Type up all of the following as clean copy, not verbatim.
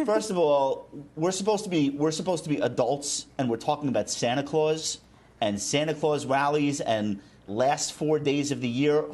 First of all, we're supposed to be adults, and we're talking about Santa Claus and Santa Claus rallies and last 4 days of the year.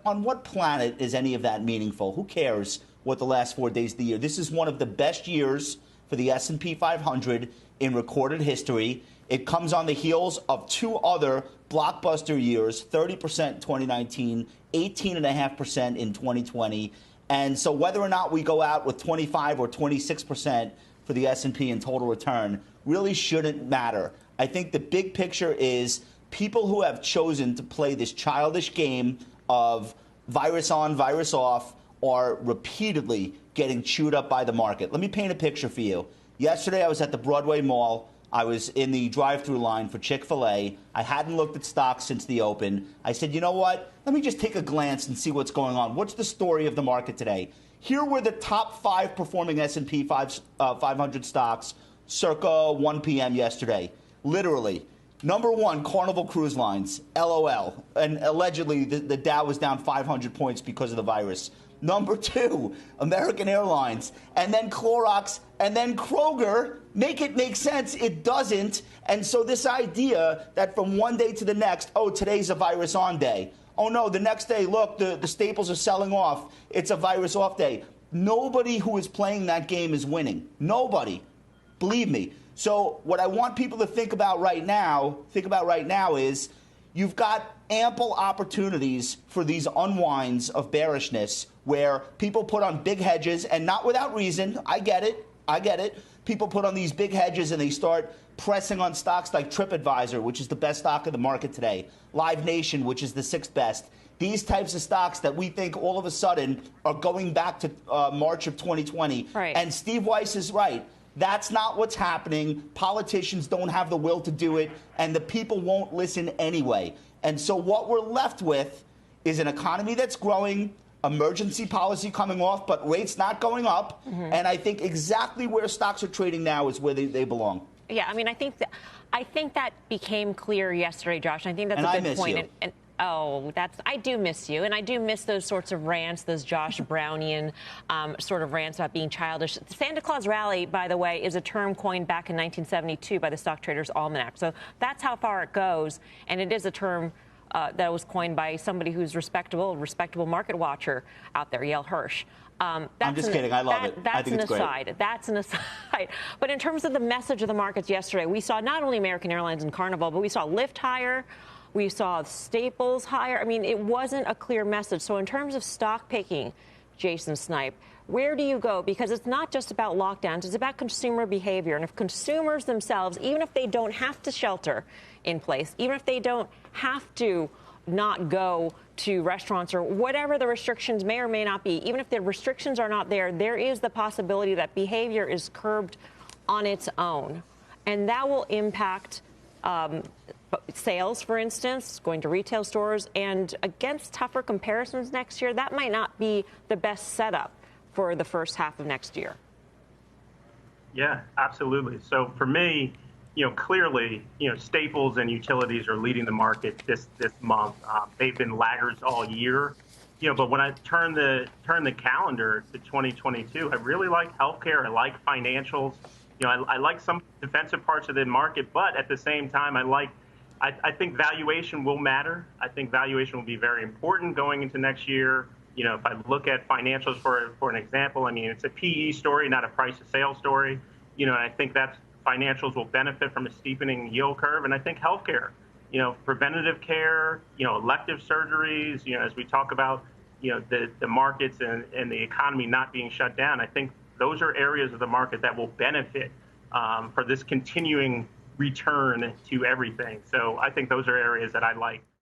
On what planet is any of that meaningful? Who cares what the last 4 days of the year? This is one of the best years for the S&P 500 in recorded history. It comes on the heels of two other blockbuster years, 30% in 2019, 18.5% in 2020. And so whether or not we go out with 25 or 26% for the S&P in total return really shouldn't matter. I think the big picture is people who have chosen to play this childish game of virus on, virus off are repeatedly getting chewed up by the market. Let me paint a picture for you. Yesterday, I was at the Broadway Mall. I was in the drive-through line for Chick-fil-A. I hadn't looked at stocks since the open. I said, you know what? Let me just take a glance and see what's going on. What's the story of the market today? Here were the top 5 performing S&P 500 stocks circa 1 p.m. yesterday. Literally. Number 1, Carnival Cruise Lines, LOL. And allegedly, the Dow was down 500 points because of the virus. Number 2, American Airlines, and then Clorox, and then Kroger. Make it make sense. It doesn't. And so this idea that from one day to the next, oh, today's a virus on day. Oh, no, the next day, look, the staples are selling off. It's a virus off day. Nobody who is playing that game is winning. Nobody. Believe me. So what I want people to think about right now is you've got ample opportunities for these unwinds of bearishness where people put on big hedges, and not without reason. I get it. People put on these big hedges and they start pressing on stocks like TripAdvisor, which is the best stock in the market today, Live Nation, which is the 6th best. These types of stocks that we think all of a sudden are going back to March of 2020. Right. And Steve Weiss is right. That's not what's happening. Politicians don't have the will to do it, and the people won't listen anyway. And so what we're left with is an economy that's growing, emergency policy coming off, but rates not going up. Mm-hmm. And I think exactly where stocks are trading now is where they belong. Yeah, I mean, I think that became clear yesterday, Josh. I think that's a good point. Oh, I do miss you, and I do miss those sorts of rants, those Josh Brownian sort of rants about being childish. The Santa Claus rally, by the way, is a term coined back in 1972 by the Stock Traders Almanac. So that's how far it goes, and it is a term that was coined by somebody who's respectable market watcher out there, Yale Hirsch. I'm just kidding. I love it. I think it's great. That's an aside. But in terms of the message of the markets yesterday, we saw not only American Airlines and Carnival, but we saw Lyft higher. We saw Staples higher. I mean, it wasn't a clear message. So in terms of stock picking, Jason Snipe, where do you go? Because it's not just about lockdowns. It's about consumer behavior. And if consumers themselves, even if they don't have to shelter in place, even if they don't have to not go to restaurants or whatever the restrictions may or may not be, even if the restrictions are not there, there is the possibility that behavior is curbed on its own. And that will impact sales, for instance, going to retail stores, and against tougher comparisons next year, that might not be the best setup for the first half of next year. Yeah, absolutely. So for me, clearly, staples and utilities are leading the market this month. They've been laggards all year, but when I turn the calendar to 2022, I really like healthcare. I like financials. I like some defensive parts of the market, but at the same time, I think valuation will matter. I think valuation will be very important going into next year. If I look at financials for an example, I mean, it's a PE story, not a price to sales story. And I think financials will benefit from a steepening yield curve. And I think healthcare, preventative care, elective surgeries, as we talk about, the markets and the economy not being shut down, I think those are areas of the market that will benefit for this continuing return to everything. So I think those are areas that I like.